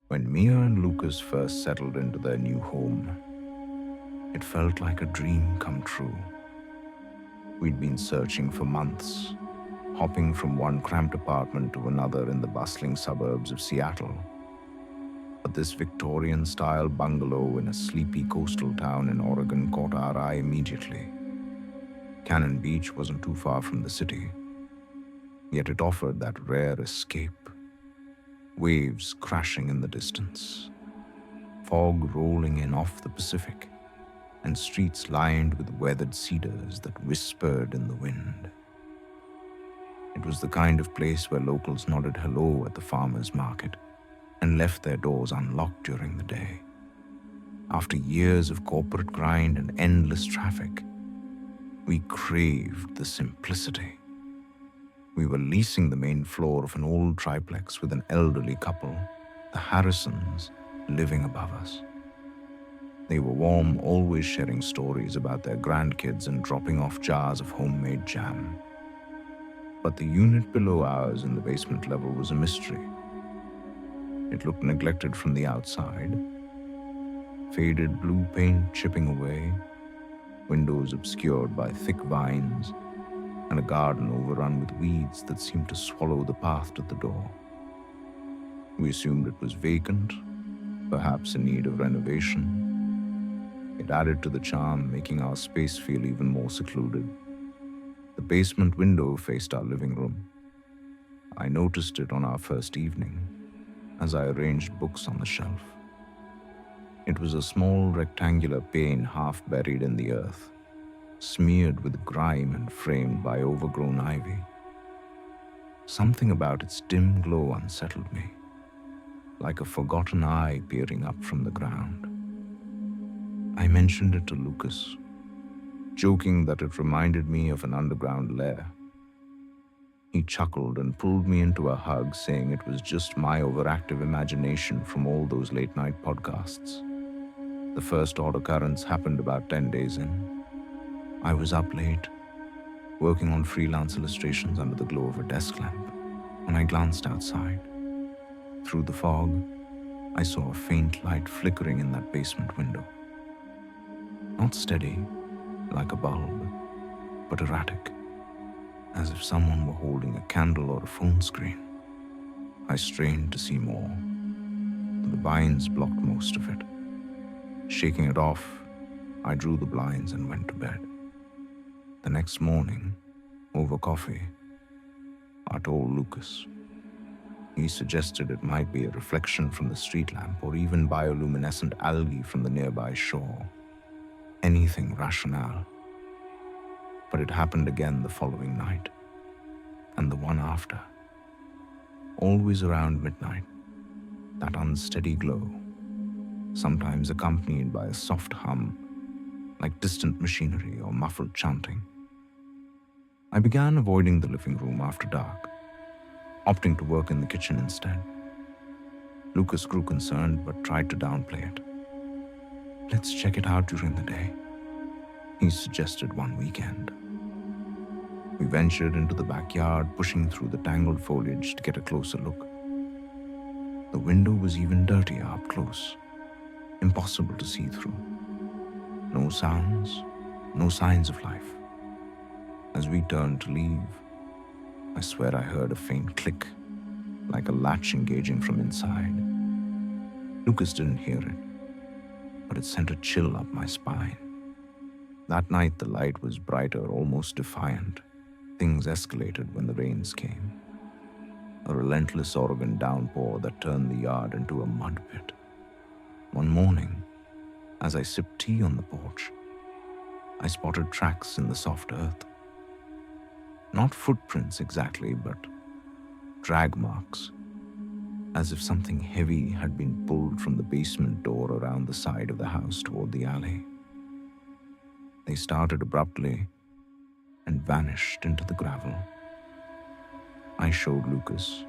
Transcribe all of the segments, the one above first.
When Mia and Lucas first settled into their new home, it felt like a dream come true. We'd been searching for months, hopping from one cramped apartment to another in the bustling suburbs of Seattle. But this Victorian-style bungalow in a sleepy coastal town in Oregon caught our eye immediately. Cannon Beach wasn't too far from the city, yet it offered that rare escape. Waves crashing in the distance, fog rolling in off the Pacific, and streets lined with weathered cedars that whispered in the wind. It was the kind of place where locals nodded hello at the farmers' market and left their doors unlocked during the day. After years of corporate grind and endless traffic, we craved the simplicity. We were leasing the main floor of an old triplex with an elderly couple, the Harrisons, living above us. They were warm, always sharing stories about their grandkids and dropping off jars of homemade jam. But the unit below ours in the basement level was a mystery. It looked neglected from the outside, faded blue paint chipping away, windows obscured by thick vines, and a garden overrun with weeds that seemed to swallow the path to the door. We assumed it was vacant, perhaps in need of renovation. It added to the charm, making our space feel even more secluded. The basement window faced our living room. I noticed it on our first evening as I arranged books on the shelf. It was a small rectangular pane half buried in the earth, smeared with grime and framed by overgrown ivy. Something about its dim glow unsettled me, like a forgotten eye peering up from the ground. I mentioned it to Lucas, joking that it reminded me of an underground lair. He chuckled and pulled me into a hug, saying it was just my overactive imagination from all those late-night podcasts. The first odd occurrence happened about 10 days in. I was up late, working on freelance illustrations under the glow of a desk lamp, when I glanced outside. Through the fog, I saw a faint light flickering in that basement window. Not steady, like a bulb, but erratic, as if someone were holding a candle or a phone screen. I strained to see more, but the vines blocked most of it. Shaking it off, I drew the blinds and went to bed. The next morning, over coffee, I told Lucas. He suggested it might be a reflection from the street lamp or even bioluminescent algae from the nearby shore. Anything rational. But it happened again the following night, and the one after. Always around midnight, that unsteady glow, sometimes accompanied by a soft hum, like distant machinery or muffled chanting. I began avoiding the living room after dark, opting to work in the kitchen instead. Lucas grew concerned but tried to downplay it. "Let's check it out during the day," he suggested one weekend. We ventured into the backyard, pushing through the tangled foliage to get a closer look. The window was even dirtier up close, impossible to see through. No sounds, no signs of life. As we turned to leave, I swear I heard a faint click, like a latch engaging from inside. Lucas didn't hear it, but it sent a chill up my spine. That night the light was brighter, almost defiant. Things escalated when the rains came. A relentless Oregon downpour that turned the yard into a mud pit. One morning, as I sipped tea on the porch, I spotted tracks in the soft earth. Not footprints exactly, but drag marks, as if something heavy had been pulled from the basement door around the side of the house toward the alley. They started abruptly and vanished into the gravel. I showed Lucas,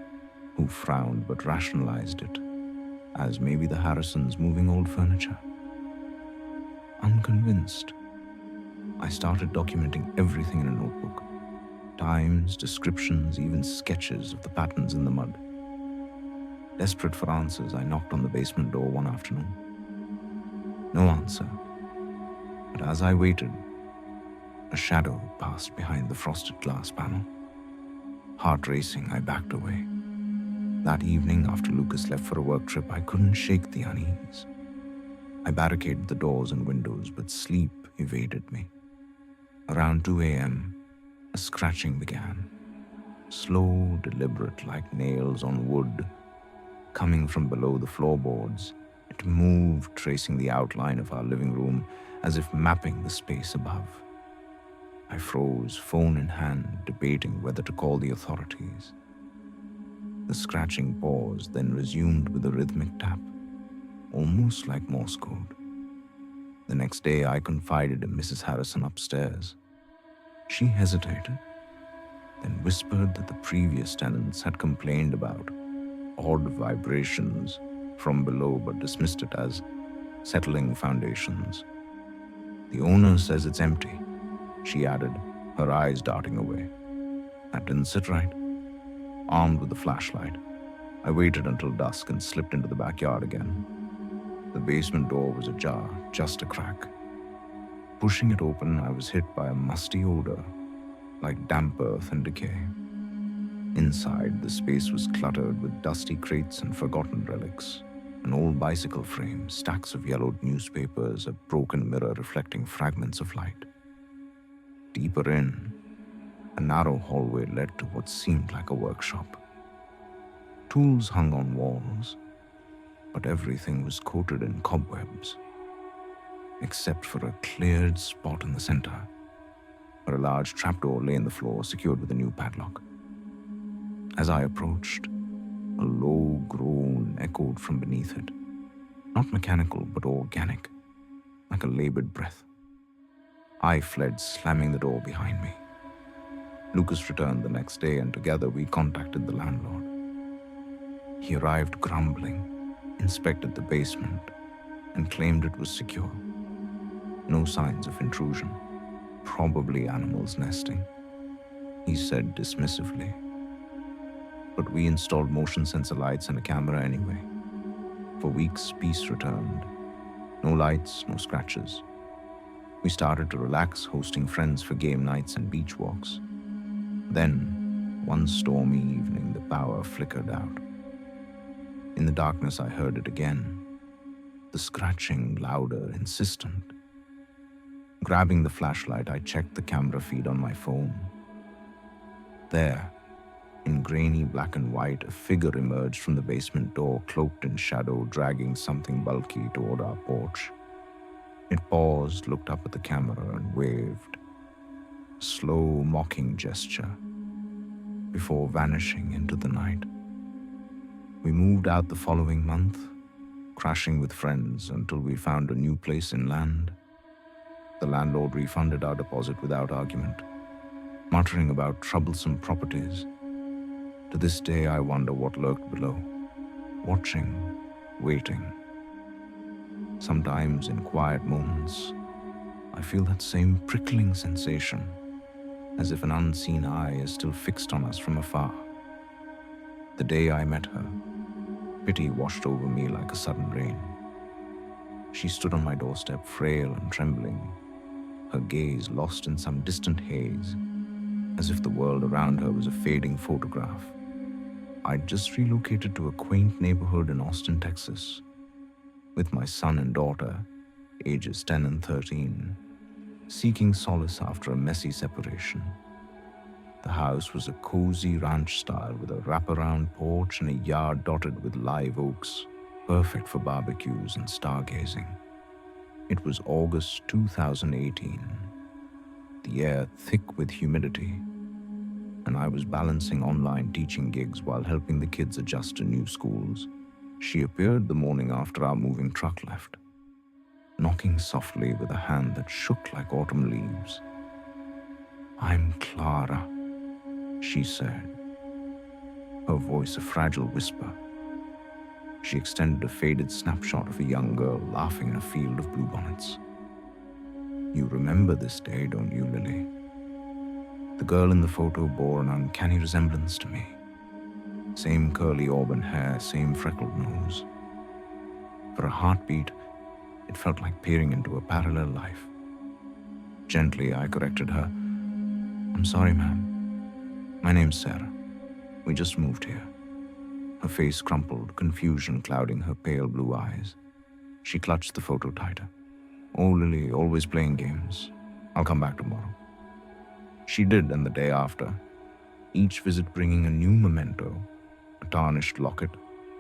who frowned but rationalized it as maybe the Harrisons moving old furniture. Unconvinced, I started documenting everything in a notebook. Times, descriptions, even sketches of the patterns in the mud. Desperate for answers, I knocked on the basement door one afternoon. No answer. But as I waited, a shadow passed behind the frosted glass panel. Heart racing, I backed away. That evening, after Lucas left for a work trip, I couldn't shake the unease. I barricaded the doors and windows, but sleep evaded me. Around 2 a.m., a scratching began. Slow, deliberate, like nails on wood. Coming from below the floorboards, it moved, tracing the outline of our living room as if mapping the space above. I froze, phone in hand, debating whether to call the authorities. The scratching paused, then resumed with a rhythmic tap, almost like Morse code. The next day, I confided in Mrs. Harrison upstairs. She hesitated, then whispered that the previous tenants had complained about odd vibrations from below but dismissed it as settling foundations. The owner says it's empty, she added, her eyes darting away. That didn't sit right. Armed with a flashlight, I waited until dusk and slipped into the backyard again. The basement door was ajar, just a crack. Pushing it open, I was hit by a musty odor, like damp earth and decay. Inside, the space was cluttered with dusty crates and forgotten relics. An old bicycle frame, stacks of yellowed newspapers, a broken mirror reflecting fragments of light. Deeper in, a narrow hallway led to what seemed like a workshop. Tools hung on walls, but everything was coated in cobwebs, except for a cleared spot in the center, where a large trapdoor lay in the floor, secured with a new padlock. As I approached, a low groan echoed from beneath it, not mechanical but organic, like a labored breath. I fled, slamming the door behind me. Lucas returned the next day, and together we contacted the landlord. He arrived grumbling, inspected the basement, and claimed it was secure. No signs of intrusion, probably animals nesting, he said dismissively. But we installed motion sensor lights and a camera anyway. For weeks, peace returned. No lights, no scratches. We started to relax, hosting friends for game nights and beach walks. Then, one stormy evening, the power flickered out. In the darkness, I heard it again. The scratching, louder, insistent. Grabbing the flashlight, I checked the camera feed on my phone. There, in grainy black and white, a figure emerged from the basement door, cloaked in shadow, dragging something bulky toward our porch. It paused, looked up at the camera, and waved. A slow, mocking gesture, before vanishing into the night. We moved out the following month, crashing with friends until we found a new place inland. The landlord refunded our deposit without argument, muttering about troublesome properties. To this day, I wonder what lurked below, watching, waiting. Sometimes, in quiet moments, I feel that same prickling sensation, as if an unseen eye is still fixed on us from afar. The day I met her, pity washed over me like a sudden rain. She stood on my doorstep, frail and trembling, her gaze lost in some distant haze, as if the world around her was a fading photograph. I'd just relocated to a quaint neighborhood in Austin, Texas, with my son and daughter, ages 10 and 13, seeking solace after a messy separation. The house was a cozy ranch style with a wraparound porch and a yard dotted with live oaks, perfect for barbecues and stargazing. It was August 2018, the air thick with humidity, and I was balancing online teaching gigs while helping the kids adjust to new schools. She appeared the morning after our moving truck left, knocking softly with a hand that shook like autumn leaves. "I'm Clara," she said, her voice a fragile whisper. She extended a faded snapshot of a young girl laughing in a field of bluebonnets. "You remember this day, don't you, Lily?" The girl in the photo bore an uncanny resemblance to me. Same curly auburn hair, same freckled nose. For a heartbeat, it felt like peering into a parallel life. Gently, I corrected her. "I'm sorry, ma'am. My name's Sarah. We just moved here." Her face crumpled, confusion clouding her pale blue eyes. She clutched the photo tighter. "Oh, Lily, always playing games. I'll come back tomorrow." She did, and the day after, each visit bringing a new memento, a tarnished locket,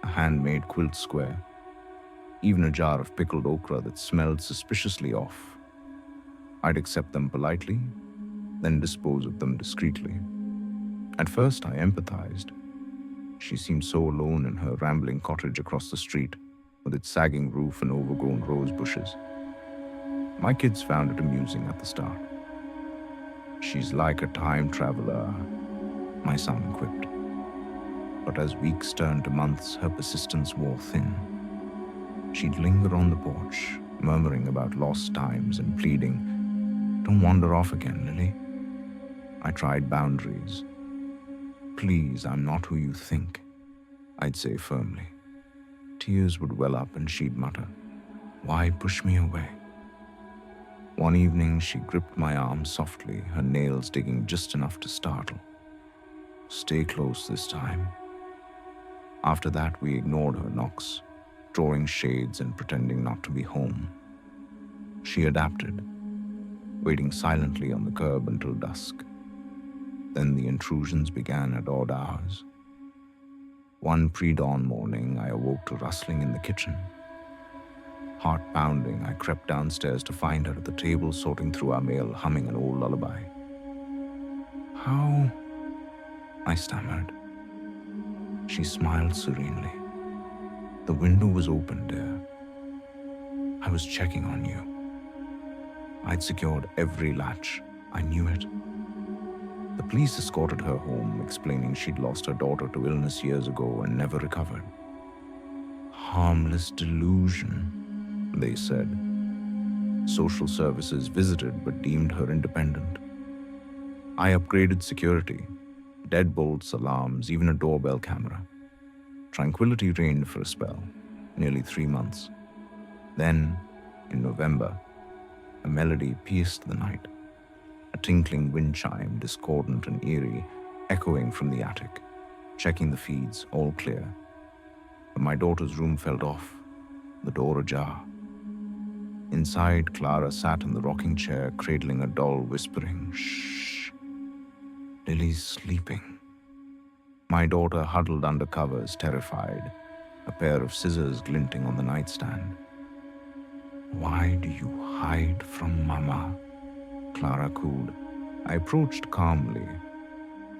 a handmade quilt square, even a jar of pickled okra that smelled suspiciously off. I'd accept them politely, then dispose of them discreetly. At first, I empathized. She seemed so alone in her rambling cottage across the street, with its sagging roof and overgrown rose bushes. My kids found it amusing at the start. "She's like a time traveler," my son quipped. But as weeks turned to months, her persistence wore thin. She'd linger on the porch, murmuring about lost times and pleading, "Don't wander off again, Lily." I tried boundaries. "Please, I'm not who you think," I'd say firmly. Tears would well up and she'd mutter, "Why push me away?" One evening, she gripped my arm softly, her nails digging just enough to startle. "Stay close this time." After that, we ignored her knocks, drawing shades and pretending not to be home. She adapted, waiting silently on the curb until dusk. Then the intrusions began at odd hours. One pre-dawn morning, I awoke to rustling in the kitchen. Heart pounding, I crept downstairs to find her at the table sorting through our mail, humming an old lullaby. "How?" I stammered. She smiled serenely. "The window was open, dear. I was checking on you." I'd secured every latch. I knew it. The police escorted her home, explaining she'd lost her daughter to illness years ago and never recovered. "Harmless delusion," they said. Social services visited but deemed her independent. I upgraded security, deadbolts, alarms, even a doorbell camera. Tranquility reigned for a spell, nearly 3 months. Then, in November, a melody pierced the night, a tinkling wind chime, discordant and eerie, echoing from the attic. Checking the feeds, all clear. But my daughter's room felt off, the door ajar. Inside, Clara sat in the rocking chair, cradling a doll, whispering, "Shh, Lily's sleeping." My daughter huddled under covers, terrified, a pair of scissors glinting on the nightstand. "Why do you hide from Mama?" Clara cooed. I approached calmly,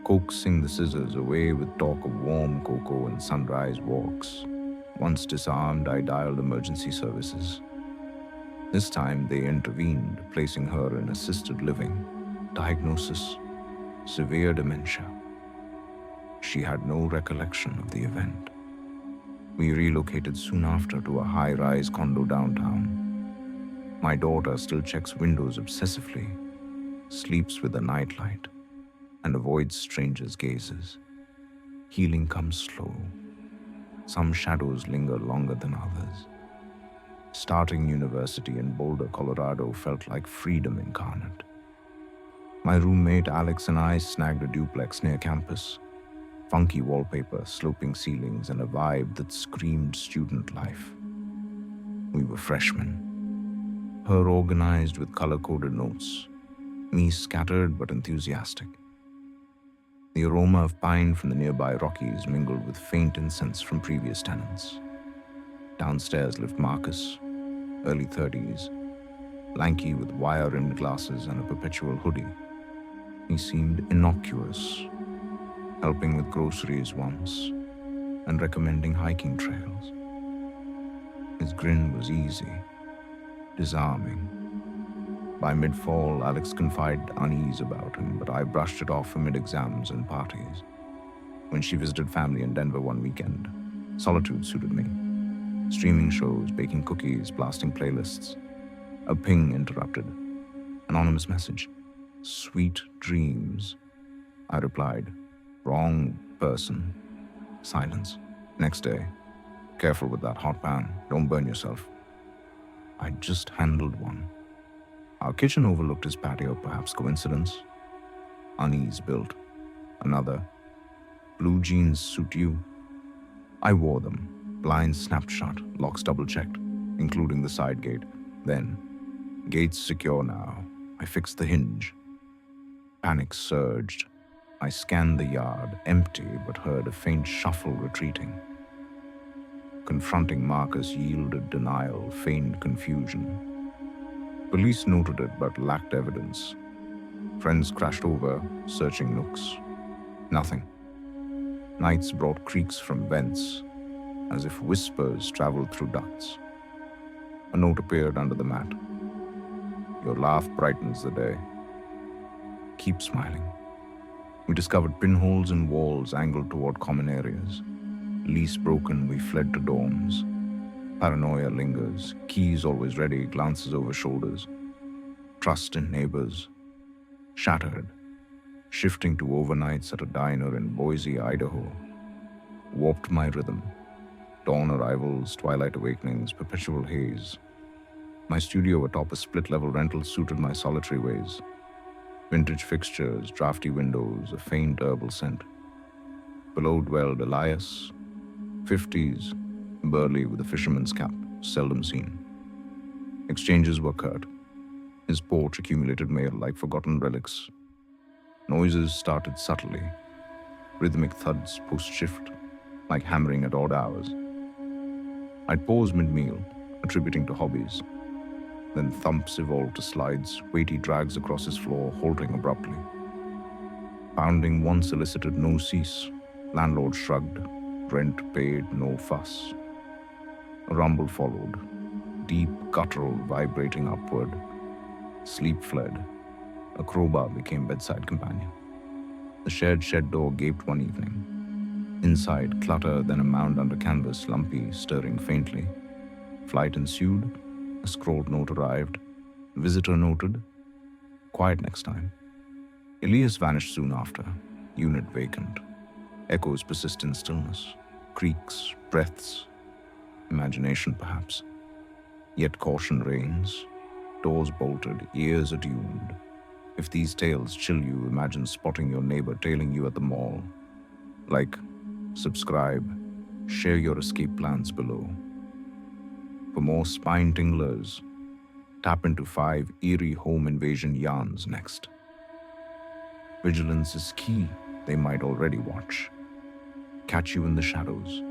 coaxing the scissors away with talk of warm cocoa and sunrise walks. Once disarmed, I dialed emergency services. This time they intervened, placing her in assisted living. Diagnosis: severe dementia. She had no recollection of the event. We relocated soon after to a high-rise condo downtown. My daughter still checks windows obsessively, sleeps with a nightlight, and avoids strangers' gazes. Healing comes slow. Some shadows linger longer than others. Starting university in Boulder, Colorado felt like freedom incarnate. My roommate Alex and I snagged a duplex near campus. Funky wallpaper, sloping ceilings, and a vibe that screamed student life. We were freshmen. Her organized with color-coded notes. Me scattered but enthusiastic. The aroma of pine from the nearby Rockies mingled with faint incense from previous tenants. Downstairs lived Marcus, early 30s, lanky with wire-rimmed glasses and a perpetual hoodie. He seemed innocuous, helping with groceries once, and recommending hiking trails. His grin was easy, disarming. By mid-fall, Alex confided unease about him, but I brushed it off amid exams and parties. When she visited family in Denver one weekend, solitude suited me. Streaming shows, baking cookies, blasting playlists. A ping interrupted. Anonymous message. "Sweet dreams." I replied, "Wrong person." Silence. Next day, careful with that hot pan, don't burn yourself. I just handled one. Our kitchen overlooked his patio, perhaps coincidence. Unease built. Another. Blue jeans suit you. I wore them. Blinds snapped shut, locks double checked, including the side gate. Then, gates secure now. I fixed the hinge. Panic surged. I scanned the yard, empty, but heard a faint shuffle retreating. Confronting Marcus yielded denial, feigned confusion. Police noted it but lacked evidence. Friends crashed over, searching nooks. Nothing. Nights brought creaks from vents, as if whispers traveled through ducts. A note appeared under the mat. Your laugh brightens the day. Keep smiling. We discovered pinholes in walls angled toward common areas. Lease broken, we fled to dorms. Paranoia lingers, keys always ready, glances over shoulders. Trust in neighbors. Shattered. Shifting to overnights at a diner in Boise, Idaho. Warped my rhythm. Dawn arrivals, twilight awakenings, perpetual haze. My studio atop a split-level rental suited my solitary ways. Vintage fixtures, drafty windows, a faint herbal scent. Below dwelled Elias, 50s, burly with a fisherman's cap, seldom seen. Exchanges were curt. His porch accumulated mail like forgotten relics. Noises started subtly, rhythmic thuds post-shift, like hammering at odd hours. I'd pause mid-meal, attributing to hobbies. Then thumps evolved to slides, weighty drags across his floor, halting abruptly. Pounding once elicited no cease. Landlord shrugged. Rent paid, no fuss. A rumble followed, deep, guttural, vibrating upward. Sleep fled. A crowbar became bedside companion. The shared shed door gaped one evening. Inside, clutter, then a mound under canvas, lumpy, stirring faintly. Flight ensued. A scrawled note arrived. Visitor noted. Quiet next time. Elias vanished soon after. Unit vacant. Echoes persist in stillness. Creaks, breaths. Imagination, perhaps. Yet caution reigns. Doors bolted, ears attuned. If these tales chill you, imagine spotting your neighbor tailing you at the mall. Like, subscribe, share your escape plans below. For more spine tinglers, tap into 5 eerie home invasion yarns next. Vigilance is key, they might already watch. Catch you in the shadows.